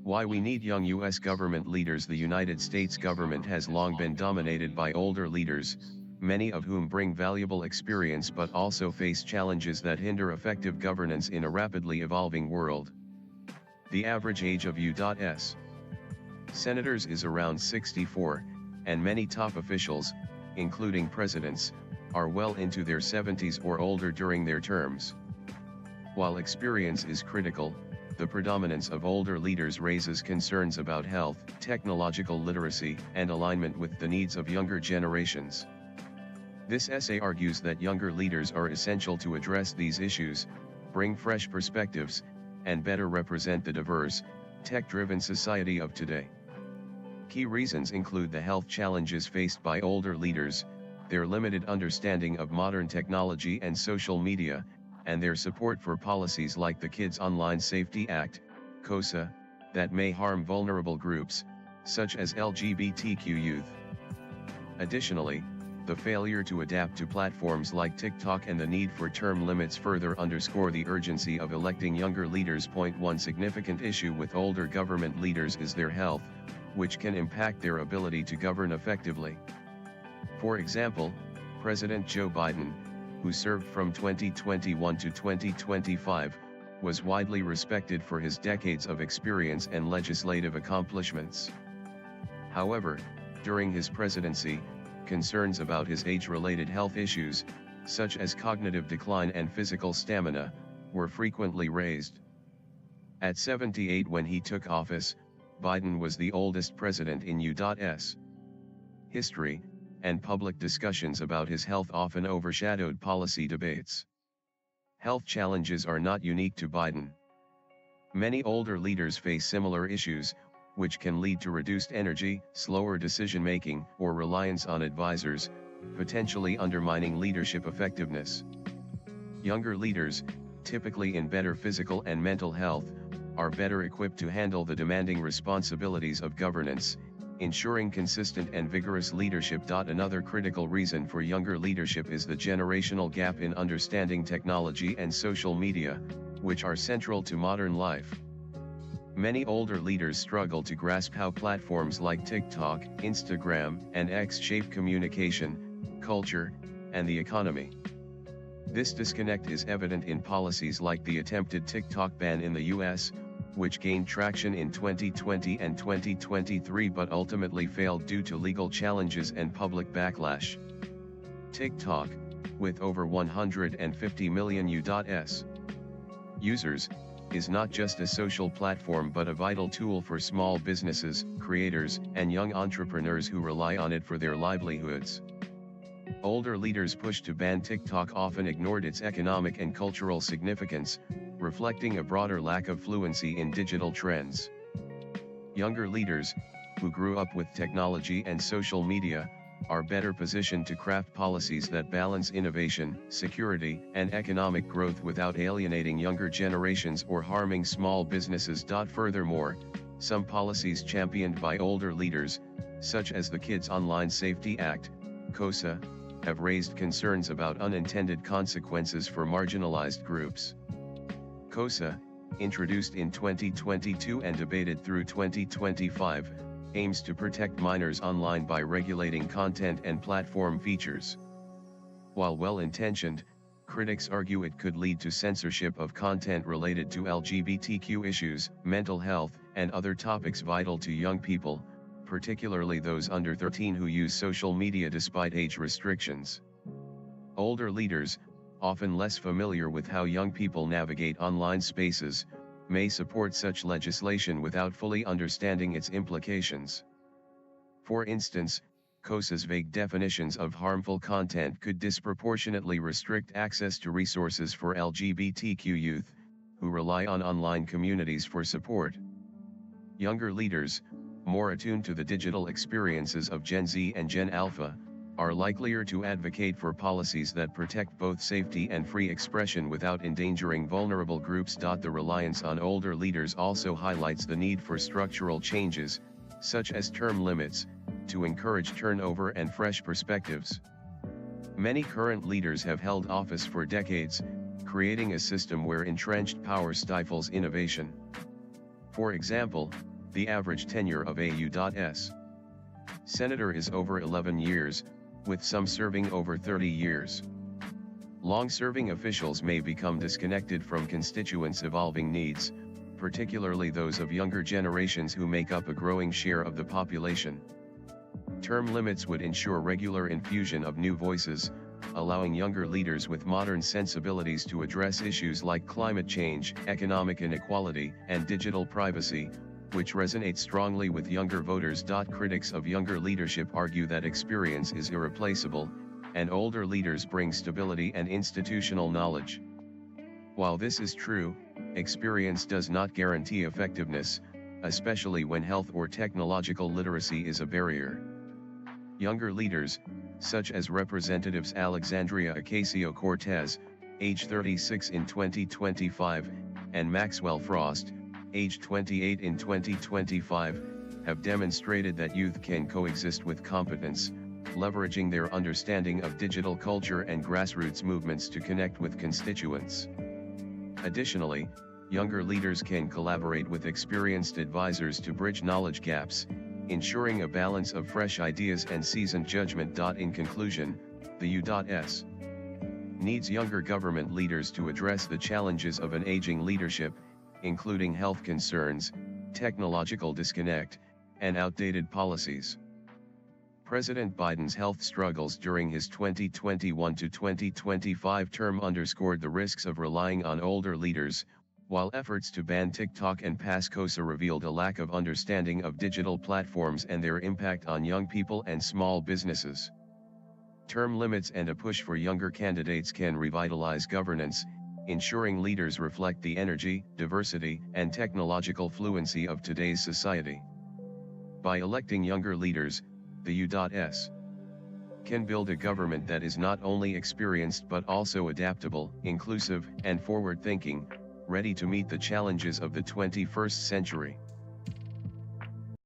Why we need young U.S. government leaders. The United States government has long been dominated by older leaders, many of whom bring valuable experience but also face challenges that hinder effective governance in a rapidly evolving world. The average age of U.S. senators is around 64, and many top officials, including presidents, are well into their 70s or older during their terms. While experience is critical, the predominance of older leaders raises concerns about health, technological literacy, and alignment with the needs of younger generations. This essay argues that younger leaders are essential to address these issues, bring fresh perspectives, and better represent the diverse, tech-driven society of today. Key reasons include the health challenges faced by older leaders, their limited understanding of modern technology and social media, and their support for policies like the Kids Online Safety Act, KOSA, that may harm vulnerable groups, such as LGBTQ youth. Additionally, the failure to adapt to platforms like TikTok and the need for term limits further underscore the urgency of electing younger leaders. One significant issue with older government leaders is their health, which can impact their ability to govern effectively. For example, President Joe Biden, who served from 2021 to 2025, was widely respected for his decades of experience and legislative accomplishments. However, during his presidency, concerns about his age-related health issues, such as cognitive decline and physical stamina, were frequently raised. At 78 when he took office, Biden was the oldest president in U.S. history, and public discussions about his health often overshadowed policy debates. Health challenges are not unique to Biden. Many older leaders face similar issues, which can lead to reduced energy, slower decision-making, or reliance on advisors, potentially undermining leadership effectiveness. Younger leaders, typically in better physical and mental health, are better equipped to handle the demanding responsibilities of governance, ensuring consistent and vigorous leadership. Another critical reason for younger leadership is the generational gap in understanding technology and social media, which are central to modern life. Many older leaders struggle to grasp how platforms like TikTok, Instagram, and X shape communication, culture, and the economy. This disconnect is evident in policies like the attempted TikTok ban in the US, which gained traction in 2020 and 2023 but ultimately failed due to legal challenges and public backlash. TikTok, with over 150 million U.S. users, is not just a social platform but a vital tool for small businesses, creators, and young entrepreneurs who rely on it for their livelihoods. Older leaders pushed to ban TikTok often ignored its economic and cultural significance, reflecting a broader lack of fluency in digital trends. Younger leaders, who grew up with technology and social media, are better positioned to craft policies that balance innovation, security, and economic growth without alienating younger generations or harming small businesses. Furthermore, some policies championed by older leaders, such as the Kids Online Safety Act, KOSA, have raised concerns about unintended consequences for marginalized groups. KOSA, introduced in 2022 and debated through 2025, aims to protect minors online by regulating content and platform features. While well-intentioned, critics argue it could lead to censorship of content related to LGBTQ issues, mental health, and other topics vital to young people, particularly those under 13 who use social media despite age restrictions. Older leaders, often less familiar with how young people navigate online spaces, may support such legislation without fully understanding its implications. For instance, KOSA's vague definitions of harmful content could disproportionately restrict access to resources for LGBTQ youth, who rely on online communities for support. Younger leaders, more attuned to the digital experiences of Gen Z and Gen Alpha, are likelier to advocate for policies that protect both safety and free expression without endangering vulnerable groups. The reliance on older leaders also highlights the need for structural changes, such as term limits, to encourage turnover and fresh perspectives. Many current leaders have held office for decades, creating a system where entrenched power stifles innovation. For example, The average tenure of a U.S. senator is over 11 years, with some serving over 30 years. Long-serving officials may become disconnected from constituents' evolving needs, particularly those of younger generations who make up a growing share of the population. Term limits would ensure regular infusion of new voices, allowing younger leaders with modern sensibilities to address issues like climate change, economic inequality, and digital privacy, which resonate strongly with younger voters. Critics of younger leadership argue that experience is irreplaceable, and older leaders bring stability and institutional knowledge. While this is true, experience does not guarantee effectiveness, especially when health or technological literacy is a barrier. Younger leaders, such as Representatives Alexandria Ocasio-Cortez, age 36 in 2025, and Maxwell Frost, age 28 in 2025, have demonstrated that youth can coexist with competence, leveraging their understanding of digital culture and grassroots movements to connect with constituents. Additionally, younger leaders can collaborate with experienced advisors to bridge knowledge gaps, ensuring a balance of fresh ideas and seasoned judgment. In conclusion, the U.S. needs younger government leaders to address the challenges of an aging leadership, including health concerns, technological disconnect, and outdated policies. President Biden's health struggles during his 2021 to 2025 term underscored the risks of relying on older leaders, while efforts to ban TikTok and Pascosa revealed a lack of understanding of digital platforms and their impact on young people and small businesses. Term limits and a push for younger candidates can revitalize governance, ensuring leaders reflect the energy, diversity, and technological fluency of today's society. By electing younger leaders, the U.S. can build a government that is not only experienced but also adaptable, inclusive, and forward-thinking, ready to meet the challenges of the 21st century.